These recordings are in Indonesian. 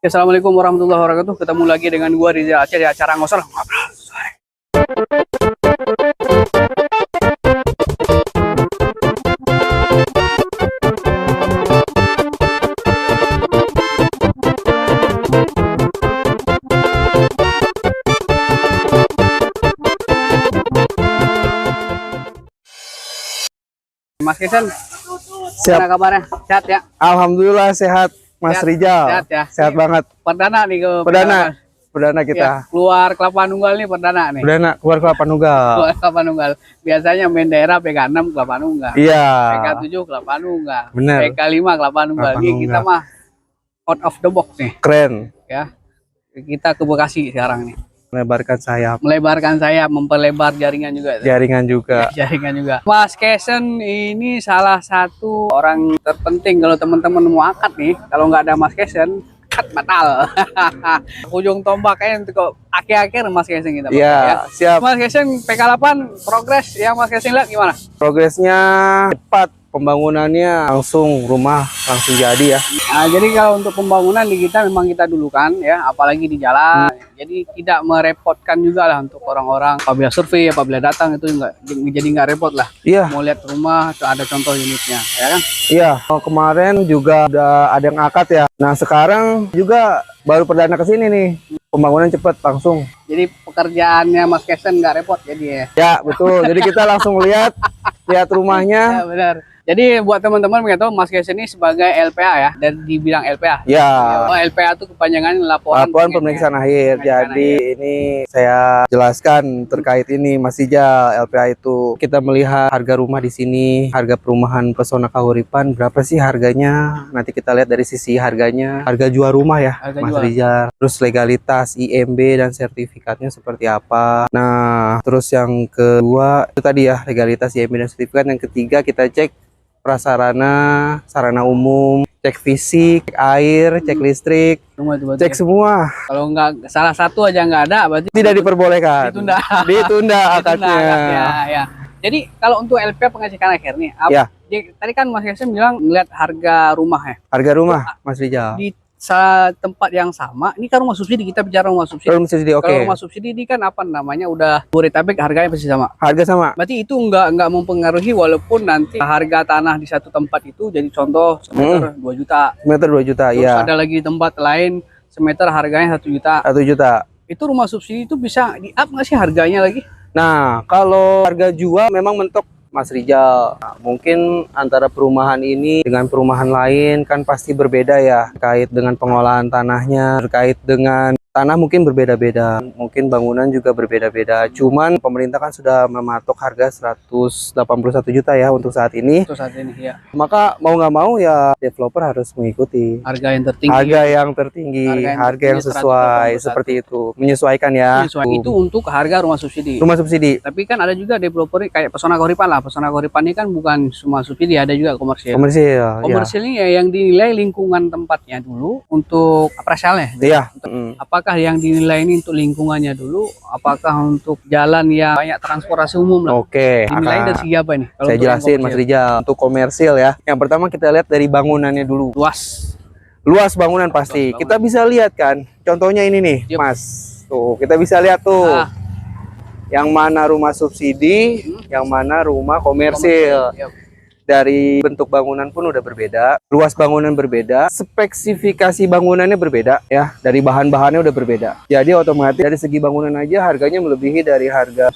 Assalamualaikum warahmatullahi wabarakatuh. Ketemu lagi dengan gua di acara ngosor ngobrol sore. Mas Kesen, Siap. gimana kabarnya? Sehat ya? Alhamdulillah sehat, Mas Sehat, Rijal. sehat ya? Sehat banget. Perdana nih ke Perdana kita. Ya, keluar Kelapa Nunggal nih perdana nih. Perdana keluar Kelapa Nunggal. Keluar Kelapa Nunggal. Biasanya main daerah PK6 Kelapa Nunggal. Iya. PK7 Kelapa Nunggal. Bener. PK5 Kelapa Nunggal. Kelapa Ini Nunggal. kita mah out of the box nih Keren. ya. Kita ke Bekasi sekarang nih. Melebarkan sayap. Melebarkan sayap, memperlebar jaringan juga. Jaringan juga. Jaringan juga. Mas Kesen ini salah satu orang terpenting kalau teman-teman mau akad nih. Kalau nggak ada Mas Kesen, akad batal. Ujung tombaknya untuk akhir-akhir Mas Kesen kita. Iya, siap. Mas Kesen PK8 progres yang Mas Kesen lihat gimana? Progresnya cepat. Pembangunannya langsung rumah langsung jadi ya. Nah, jadi kalau untuk pembangunan di kita memang kita dulukan ya, apalagi di jalan. Jadi tidak merepotkan juga lah untuk orang-orang apabila survei, apabila datang itu nggak repot lah. Iya. Mau lihat rumah, ada contoh unitnya, ya kan? Iya. Kemarin juga udah ada yang akad ya. Nah sekarang juga baru perdana kesini nih. Pembangunan cepat langsung. Jadi pekerjaannya Mas Kesen nggak repot jadi ya. Ya betul. Jadi kita langsung lihat rumahnya. Ya benar. Jadi buat teman-teman yang tahu Mas Kesen ini sebagai LPA ya, dan di bidang LPA. Ya. LPA itu kepanjangan laporan Pemeriksaan akhir. Jadi ini saya jelaskan terkait ini Mas Ijal. LPA itu kita melihat harga rumah di sini, harga perumahan Pesona Kahuripan berapa sih harganya? Nanti kita lihat dari sisi harganya, harga jual rumah ya, Harga Mas jual. Rijal. Terus legalitas IMB dan sertifikatnya seperti apa. Nah, terus yang kedua itu tadi ya legalitas IMB dan sertifikat. Yang ketiga kita cek prasarana, sarana umum, cek fisik, cek air, cek listrik, Semua itu berarti cek ya. semua. Kalau nggak salah satu aja nggak ada, berarti Tidak diperbolehkan. ditunda. Ditunda akadnya. akadnya, ya. Jadi kalau untuk LPA pengecekan akhir nih, Ya. Tadi kan Mas Kesen bilang ngeliat harga rumah ya. Harga rumah, Mas Rijal. Di tempat yang sama, ini kan rumah subsidi, kita bicara rumah subsidi. Rumah subsidi, oke. Kalau rumah subsidi ini kan apa namanya udah Bodetabek harganya pasti sama. Harga sama. Berarti itu nggak mempengaruhi walaupun nanti harga tanah di satu tempat itu jadi contoh semeter 2 juta. Meter 2 juta, Terus iya. ada lagi di tempat lain semeter harganya 1 juta. 1 juta. Itu rumah subsidi itu bisa di-up nggak sih harganya lagi? Nah, kalau harga jual memang mentok Mas Rijal. Nah, mungkin antara perumahan ini dengan perumahan lain kan pasti berbeda ya. Terkait dengan pengolahan tanahnya, terkait dengan tanah mungkin berbeda-beda. Mungkin bangunan juga berbeda-beda. Cuman pemerintah kan sudah mematok harga 181 juta ya untuk saat ini. Untuk saat ini ya. Maka mau nggak mau ya developer harus mengikuti. Harga yang tertinggi. Harga yang tertinggi, harga yang sesuai, 181. seperti itu. Menyesuaikan ya. Itu untuk harga rumah subsidi. Rumah subsidi. Tapi kan ada juga developer kayak Pesona Kahuripan lah. Pesona Kahuripan ini kan bukan cuma subsidi, ada juga komersial. Komersil. Komersial ini ya yang dinilai lingkungan tempatnya dulu untuk appraisalnya. Iya. Apakah yang dinilai ini untuk lingkungannya dulu? Apakah untuk jalan yang banyak transportasi umum lah? Oke. Dinilai dari segi apa ini? Kalau Saya untuk yang jelasin Mas komersial? Rijal. Untuk komersil ya. Yang pertama kita lihat dari bangunannya dulu. Luas. Luas bangunan pasti. Luas bangunan. Kita bisa lihat kan. Contohnya ini nih, Yep. Mas. Tuh, kita bisa lihat tuh. Ah. Yang mana rumah subsidi, yang mana rumah komersil. Yep. Dari bentuk bangunan pun udah berbeda, luas bangunan berbeda, spesifikasi bangunannya berbeda ya, dari bahan-bahannya udah berbeda. Jadi otomatis dari segi bangunan aja harganya melebihi dari harga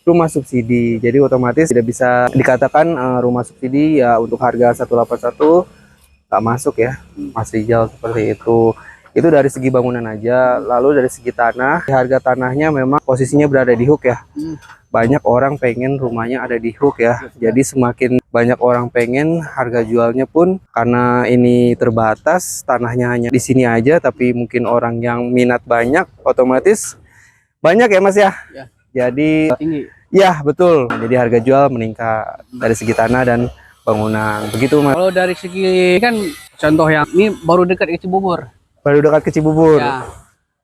rumah subsidi. Jadi otomatis tidak bisa dikatakan rumah subsidi ya untuk harga 181 nggak masuk ya, Mas Rijal, seperti itu. Itu dari segi bangunan aja. Lalu dari segi tanah, harga tanahnya memang posisinya berada di hook ya. Banyak orang pengen rumahnya ada di hook ya. Jadi semakin banyak orang pengen, harga jualnya pun karena ini terbatas, tanahnya hanya di sini aja, tapi mungkin orang yang minat banyak, otomatis banyak ya Mas ya. Ya. Jadi Tinggi. ya betul. Jadi harga jual meningkat dari segi tanah dan bangunan. Begitu Mas. Kalau dari segi kan contoh yang ini baru dekat ke Cibubur. Baru dekat ke Cibubur. Ya.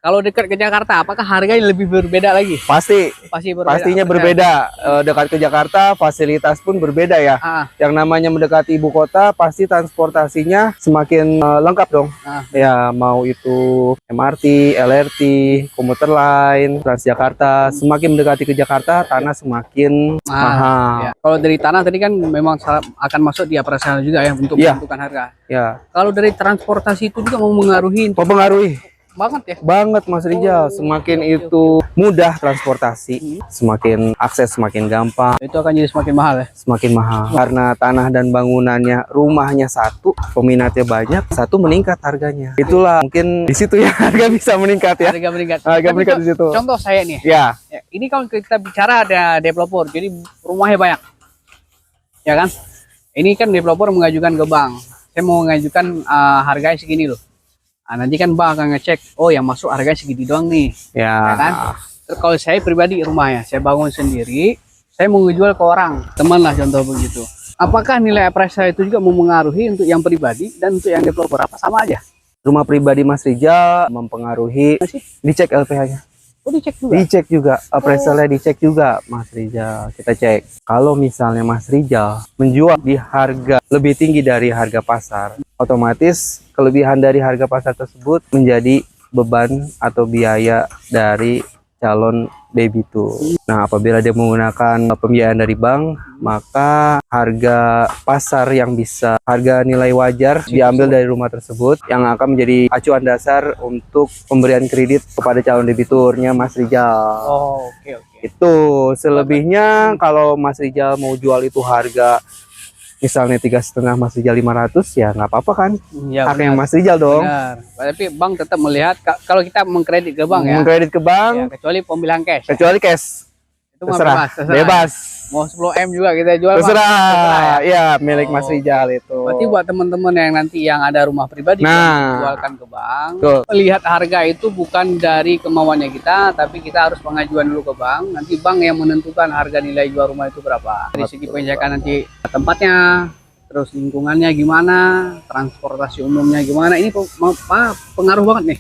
Kalau dekat ke Jakarta, apakah harganya lebih berbeda lagi? Pasti, Pasti berbeda. pastinya berbeda. Dekat ke Jakarta, fasilitas pun berbeda ya. Yang namanya mendekati ibu kota, pasti transportasinya semakin lengkap dong. Ya, mau itu MRT, LRT, komuter lain, Transjakarta. Semakin mendekati ke Jakarta, tanah semakin mahal. Ya. Kalau dari tanah tadi kan memang akan masuk di operasional juga ya untuk menentukan harga. Ya. Kalau dari transportasi itu juga mempengaruhi. Mempengaruhi. Banget ya? Banget Mas Rijal, semakin itu mudah transportasi, semakin akses semakin gampang. Itu akan jadi semakin mahal ya? Semakin mahal. Karena tanah dan bangunannya, rumahnya satu, peminatnya banyak, satu meningkat harganya. Itulah mungkin di situ ya harga bisa meningkat ya. Harga meningkat. Harga meningkat di situ. Contoh saya nih. Ya. Ini kalau kita bicara ada developer, jadi rumahnya banyak. Ya kan? Ini kan developer mengajukan ke bank. Saya mau mengajukan harganya segini loh. Nah, nanti kan bank akan ngecek, oh yang masuk harganya segini doang nih, ya kan? Terus kalau saya pribadi rumahnya, saya bangun sendiri, saya mau ngejual ke orang, teman lah contoh begitu. Apakah nilai appraisal itu juga mempengaruhi untuk yang pribadi dan untuk yang developer, apa sama aja? Rumah pribadi Mas Rijal mempengaruhi, dicek LPH-nya. Oh dicek juga? Dicek juga, appraisalnya dicek juga Mas Rijal. Kita cek, kalau misalnya Mas Rijal menjual di harga lebih tinggi dari harga pasar, otomatis kelebihan dari harga pasar tersebut menjadi beban atau biaya dari calon debitur. Nah, apabila dia menggunakan pembiayaan dari bank, maka harga pasar yang bisa, harga nilai wajar diambil dari rumah tersebut yang akan menjadi acuan dasar untuk pemberian kredit kepada calon debiturnya Mas Rijal. Oh, oke. Itu selebihnya kalau Mas Rijal mau jual itu harga misalnya 3,5, Mas Rijal 500, ya nggak apa-apa kan? Ya, haknya Mas Rijal dong. Benar. Tapi bank tetap melihat kalau kita mengkredit ke bank ya. Mengkredit ke bank, ya, kecuali pembilang cash. kecuali cash. Itu Terserah. terserah. Bebas. Mau 10M juga kita jual. Terserah. Ya, milik Mas Rijal itu. Berarti buat teman-teman yang nanti yang ada rumah pribadi jualkan ke bank, lihat harga itu bukan dari kemauannya kita, tapi kita harus pengajuan dulu ke bank. Nanti bank yang menentukan harga nilai jual rumah itu berapa. Dari segi penjagaan nanti tempatnya, terus lingkungannya gimana, transportasi umumnya gimana. Ini pengaruh banget nih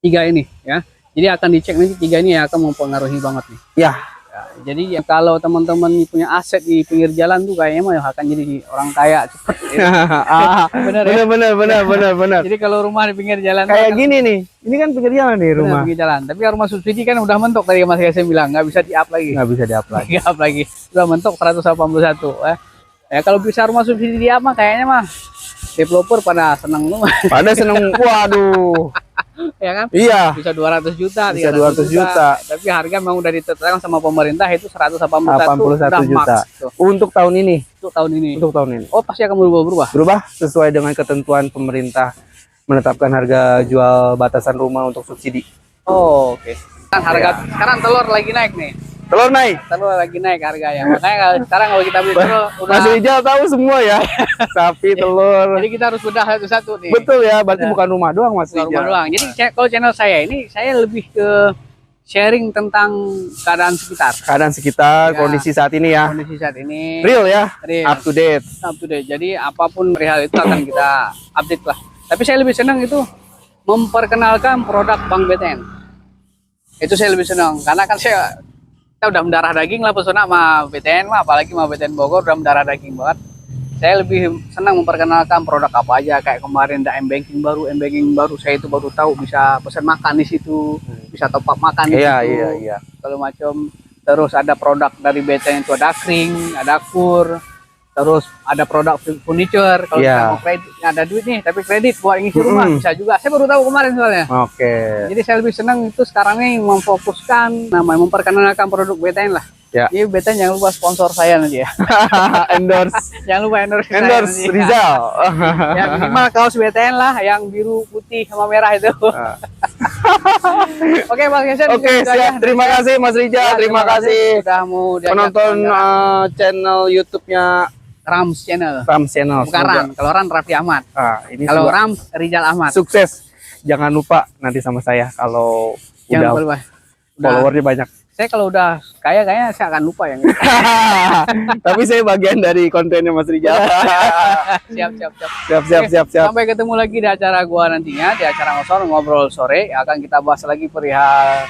tiga ini ya. Jadi akan dicek nanti tiga ini yang akan mempengaruhi banget nih. Ya. Jadi ya, kalau teman-teman punya aset di pinggir jalan tuh kayaknya mah akan jadi orang kaya cepet. Bener. Jadi kalau rumah di pinggir jalan kayak gini nih, ini kan pinggir jalan nih rumah. Pinggir jalan. Tapi rumah subsidi kan udah mentok tadi Mas Yasem bilang, nggak bisa di-up lagi. Nggak bisa di-up lagi. Di-up lagi. Udah mentok 181. Ya kalau bisa rumah subsidi di-up mah kayaknya mah developer pada seneng rumah. Pada seneng, waduh. Ya kan? Iya. Bisa 200 juta, bisa 200 juta. Tapi harga memang udah ditetapkan sama pemerintah itu 181 juta. Untuk tahun ini. Untuk tahun ini. Untuk tahun ini. Oh, pasti akan berubah-berubah. Berubah sesuai dengan ketentuan pemerintah menetapkan harga jual batasan rumah untuk subsidi. Oh, oke. Harga sekarang telur lagi naik nih. Telur naik. Telur lagi naik harganya. Makanya sekarang kalau kita beli telur udah Mas Rijal tahu semua ya. Sapi, telur. Jadi kita harus bedah satu-satu nih. Betul ya, berarti bukan rumah doang Mas Rijal. Rumah doang. Jadi kalau channel saya ini saya lebih ke sharing tentang keadaan sekitar. Keadaan sekitar, kondisi saat ini ya. Kondisi saat ini. Real ya. Real. Up to date. Up to date. Jadi apapun perihal itu akan kita update lah. Tapi saya lebih senang itu memperkenalkan produk Bank BTN. Itu saya lebih senang karena kan kita udah mendarah daging lah pesona sama BTN mah, apalagi sama BTN Bogor udah mendarah daging banget. Saya lebih senang memperkenalkan produk apa aja, kayak kemarin ada m-banking baru, saya itu baru tahu bisa pesan makan di situ, bisa top up makan di situ. Iya. Kalau macam terus ada produk dari BTN itu ada kring, ada kur, terus ada produk furniture. Kalau kita mau kredit, ada duit nih, tapi kredit buat ngisi rumah bisa juga. Saya baru tahu kemarin soalnya. Oke. Jadi saya lebih senang itu sekarang ini memfokuskan, namanya memperkenalkan produk BTN lah. Ya. Jadi BTN jangan lupa sponsor saya nanti ya. Endorse. Jangan lupa endorse Rizal. Ya minimal kaos BTN lah, yang biru, putih, sama merah itu. Oke Bang Yesen. Oke, siap. Terima kasih Mas Rijal. Terima kasih sudah mau penonton channel YouTube-nya Rams Channel. Rams Channel. Bukan Ram, kalau Ram Raffi Ahmad. Ini kalau Rams Rijal Ahmad. Sukses. Jangan lupa nanti sama saya kalau udah followernya banyak. Saya kalau udah kaya kayaknya saya akan lupa yang Tapi saya bagian dari kontennya Mas Rijal. siap siap siap. Siap, siap, Oke, siap, siap. Sampai ketemu lagi di acara gua nantinya, di acara ngobrol sore. Akan kita bahas lagi perihal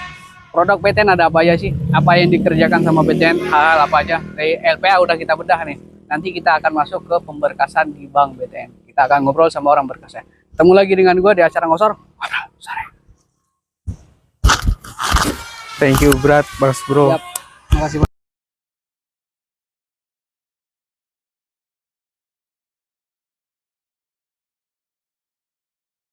produk PTN ada apa aja sih? Apa yang dikerjakan sama PTN? Hal apa aja? Dari LPA udah kita bedah nih. Nanti kita akan masuk ke pemberkasan di Bank BTN. Kita akan ngobrol sama orang berkasnya. Ketemu lagi dengan gua di acara ngobrol sore. Thank you, Bro. Siap. Makasih.